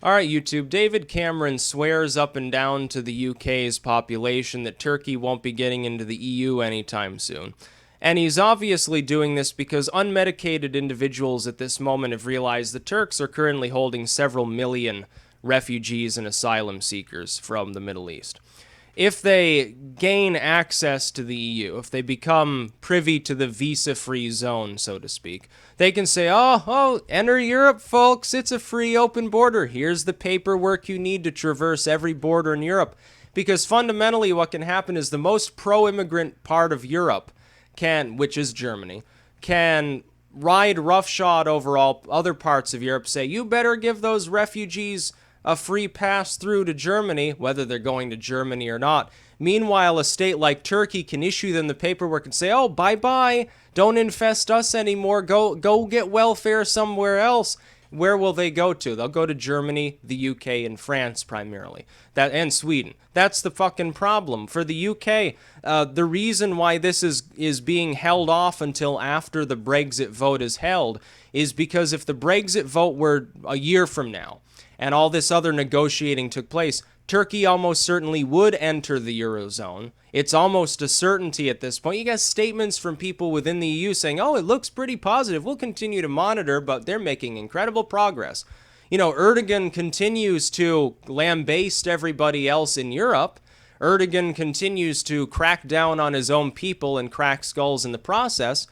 All right, YouTube. David Cameron swears up and down to the UK's population that Turkey won't be getting into the EU anytime soon. And he's obviously doing this because unmedicated individuals at this moment have realized the Turks are currently holding several million refugees and asylum seekers from the Middle East. If they gain access to the EU, if they become privy to the visa-free zone, so to speak, they can say, oh, enter Europe, folks. It's a free open border. Here's the paperwork you need to traverse every border in Europe. Because fundamentally what can happen is the most pro-immigrant part of Europe which is Germany, can ride roughshod over all other parts of Europe, say, you better give those refugees a free pass through to Germany, whether they're going to Germany or not. Meanwhile, a state like Turkey can issue them the paperwork and say, oh, bye-bye, don't infest us anymore, go get welfare somewhere else. Where will they go to? They'll go to Germany, the UK, and France primarily. And Sweden. That's the fucking problem. For the UK, the reason why this is being held off until after the Brexit vote is held is because if the Brexit vote were a year from now, and all this other negotiating took place, Turkey almost certainly would enter the Eurozone. It's almost a certainty at this point. You got statements from people within the EU saying, oh, it looks pretty positive. We'll continue to monitor, but they're making incredible progress. You know, Erdogan continues to lambaste everybody else in Europe. Erdogan continues to crack down on his own people and crack skulls in the process.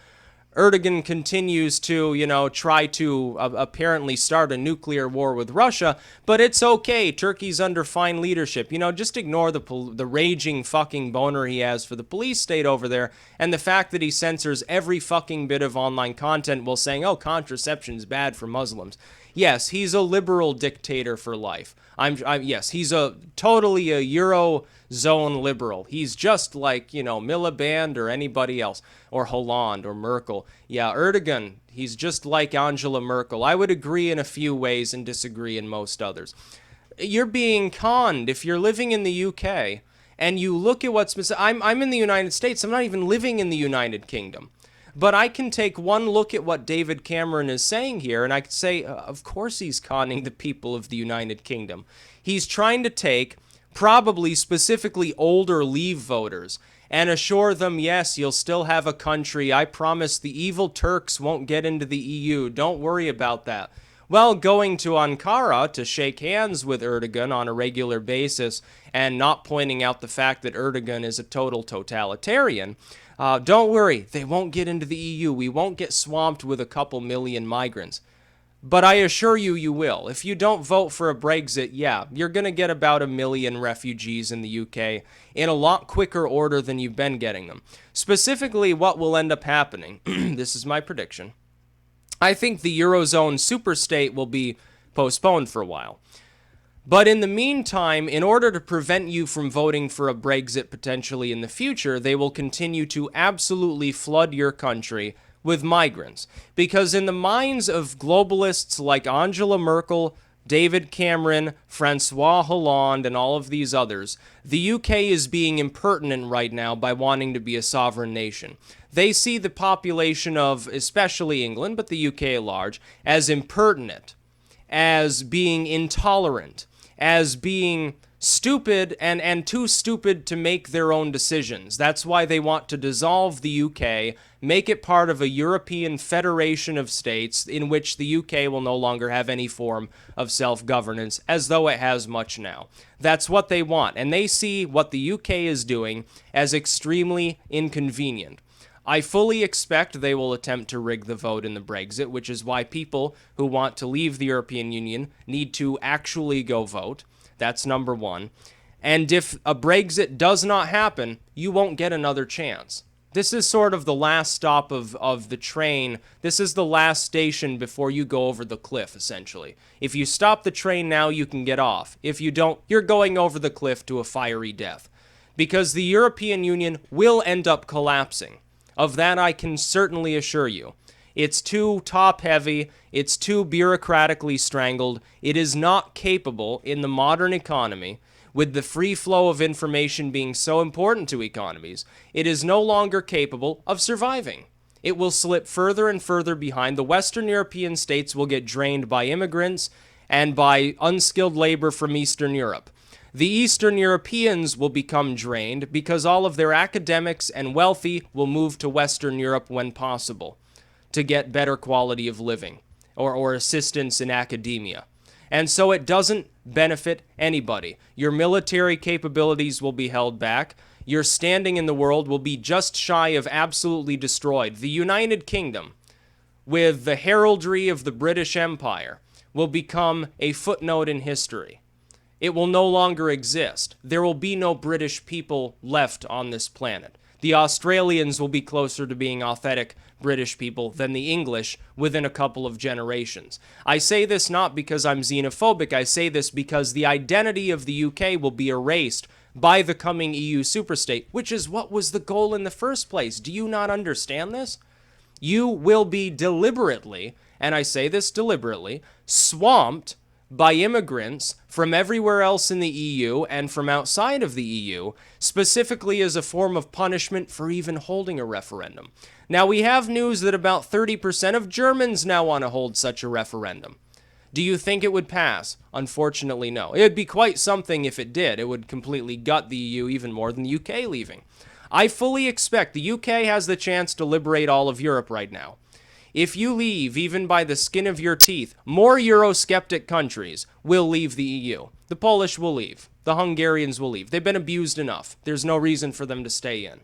Erdogan continues to, try to apparently start a nuclear war with Russia, but it's okay. Turkey's under fine leadership. Just ignore the raging fucking boner he has for the police state over there and the fact that he censors every fucking bit of online content while saying, oh, contraception's bad for Muslims. Yes, he's a liberal dictator for life. Yes, he's totally a Eurozone liberal. He's just like, Miliband or anybody else, or Hollande or Merkel. Yeah, Erdogan, he's just like Angela Merkel. I would agree in a few ways and disagree in most others. You're being conned if you're living in the UK and you look at I'm in the United States. I'm not even living in the United Kingdom. But I can take one look at what David Cameron is saying here, and I could say, of course he's conning the people of the United Kingdom. He's trying to take probably specifically older Leave voters and assure them, yes, you'll still have a country. I promise the evil Turks won't get into the EU. Don't worry about that. Well, going to Ankara to shake hands with Erdogan on a regular basis and not pointing out the fact that Erdogan is a total totalitarian, don't worry, they won't get into the EU. We won't get swamped with a couple million migrants. But I assure you, you will. If you don't vote for a Brexit, yeah, you're going to get about 1 million refugees in the UK in a lot quicker order than you've been getting them. Specifically, what will end up happening, this is my prediction, I think the Eurozone superstate will be postponed for a while. But in the meantime, in order to prevent you from voting for a Brexit potentially in the future, they will continue to absolutely flood your country with migrants. Because in the minds of globalists like Angela Merkel, David Cameron, Francois Hollande, and all of these others, the UK is being impertinent right now by wanting to be a sovereign nation. They see the population of, especially England, but the UK at large, as impertinent, as being intolerant, as being stupid and too stupid to make their own decisions. That's why they want to dissolve the UK, make it part of a European federation of states in which the UK will no longer have any form of self-governance, as though it has much now. That's what they want, and they see what the UK is doing as extremely inconvenient. I fully expect they will attempt to rig the vote in the Brexit, which is why people who want to leave the European Union need to actually go vote. That's number one. And if a Brexit does not happen, you won't get another chance. This is sort of the last stop of the train. This is the last station before you go over the cliff, essentially. If you stop the train now, you can get off. If you don't, you're going over the cliff to a fiery death. Because the European Union will end up collapsing. Of that, I can certainly assure you. It's too top-heavy, it's too bureaucratically strangled, it is not capable in the modern economy, with the free flow of information being so important to economies, it is no longer capable of surviving. It will slip further and further behind. The Western European states will get drained by immigrants, and by unskilled labor from Eastern Europe. The Eastern Europeans will become drained because all of their academics and wealthy will move to Western Europe when possible to get better quality of living or assistance in academia. And so it doesn't benefit anybody. Your military capabilities will be held back. Your standing in the world will be just shy of absolutely destroyed. The United Kingdom, with the heraldry of the British Empire, will become a footnote in history. It will no longer exist. There will be no British people left on this planet. The Australians will be closer to being authentic British people than the English within a couple of generations. I say this not because I'm xenophobic. I say this because the identity of the UK will be erased by the coming EU superstate, which is what was the goal in the first place. Do you not understand this? You will be deliberately, and I say this deliberately, swamped by immigrants from everywhere else in the EU and from outside of the EU, specifically as a form of punishment for even holding a referendum. Now, we have news that about 30% of Germans now want to hold such a referendum. Do you think it would pass? Unfortunately, no. It would be quite something if it did. It would completely gut the EU even more than the UK leaving. I fully expect the UK has the chance to liberate all of Europe right now. If you leave, even by the skin of your teeth, more Eurosceptic countries will leave the EU. The Polish will leave. The Hungarians will leave. They've been abused enough. There's no reason for them to stay in.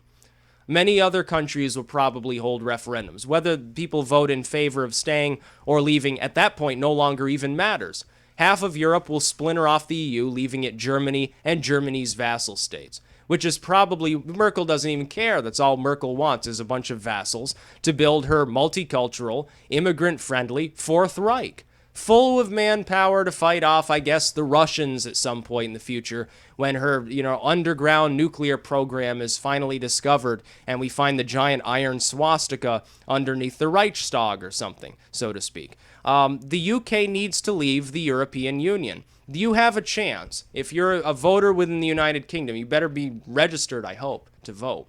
Many other countries will probably hold referendums. Whether people vote in favor of staying or leaving at that point no longer even matters. Half of Europe will splinter off the EU, leaving it Germany and Germany's vassal states. Which is probably, Merkel doesn't even care. That's all Merkel wants is a bunch of vassals to build her multicultural, immigrant-friendly Fourth Reich, full of manpower to fight off, I guess, the Russians at some point in the future when her, underground nuclear program is finally discovered and we find the giant iron swastika underneath the Reichstag or something, so to speak. The UK needs to leave the European Union. You have a chance. If you're a voter within the United Kingdom, you better be registered, I hope, to vote.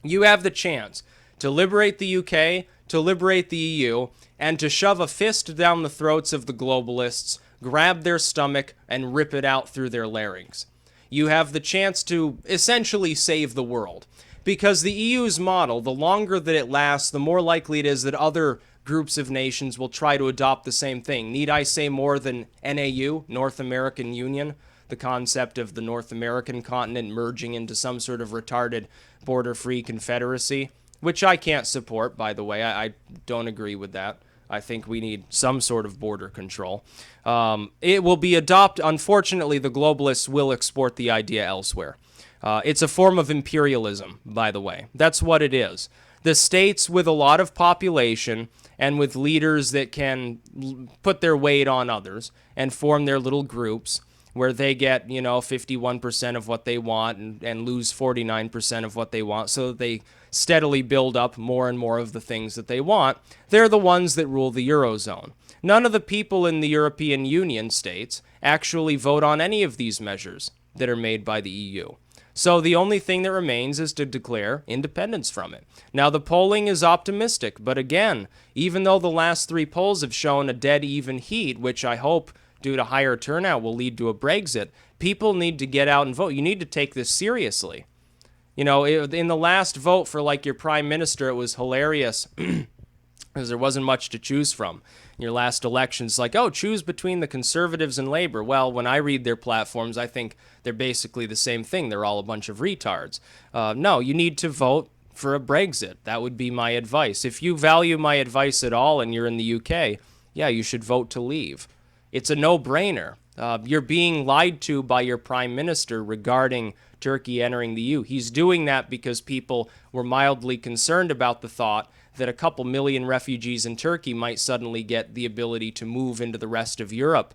You have the chance to liberate the UK, to liberate the EU, and to shove a fist down the throats of the globalists, grab their stomach, and rip it out through their larynx. You have the chance to essentially save the world. Because the EU's model, the longer that it lasts, the more likely it is that other groups of nations will try to adopt the same thing. Need I say more than NAU, North American Union, the concept of the North American continent merging into some sort of retarded border-free confederacy, which I can't support, by the way. I don't agree with that. I think we need some sort of border control. It will be unfortunately, the globalists will export the idea elsewhere. It's a form of imperialism, by the way. That's what it is. The states with a lot of population and with leaders that can put their weight on others and form their little groups where they get, 51% of what they want and lose 49% of what they want so that they steadily build up more and more of the things that they want. They're the ones that rule the Eurozone. None of the people in the European Union states actually vote on any of these measures that are made by the EU. So the only thing that remains is to declare independence from it. Now, the polling is optimistic, but again, even though the last 3 polls have shown a dead even heat, which I hope, due to higher turnout, will lead to a Brexit, people need to get out and vote. You need to take this seriously. In the last vote for, your prime minister, it was hilarious because there wasn't much to choose from. In your last election, it's choose between the Conservatives and Labour. Well, when I read their platforms, I think they're basically the same thing. They're all a bunch of retards. No, you need to vote for a Brexit. That would be my advice. If you value my advice at all and you're in the UK, yeah, you should vote to leave. It's a no-brainer. You're being lied to by your prime minister regarding Turkey entering the EU. He's doing that because people were mildly concerned about the thought that a couple million refugees in Turkey might suddenly get the ability to move into the rest of Europe,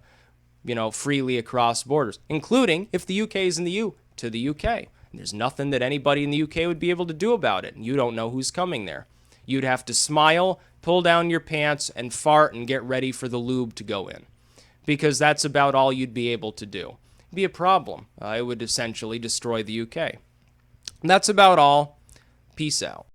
freely across borders, including if the UK is in the EU, to the UK. And there's nothing that anybody in the UK would be able to do about it. And you don't know who's coming there. You'd have to smile, pull down your pants, and fart and get ready for the lube to go in. Because that's about all you'd be able to do. It'd be a problem. It would essentially destroy the UK. That's about all. Peace out.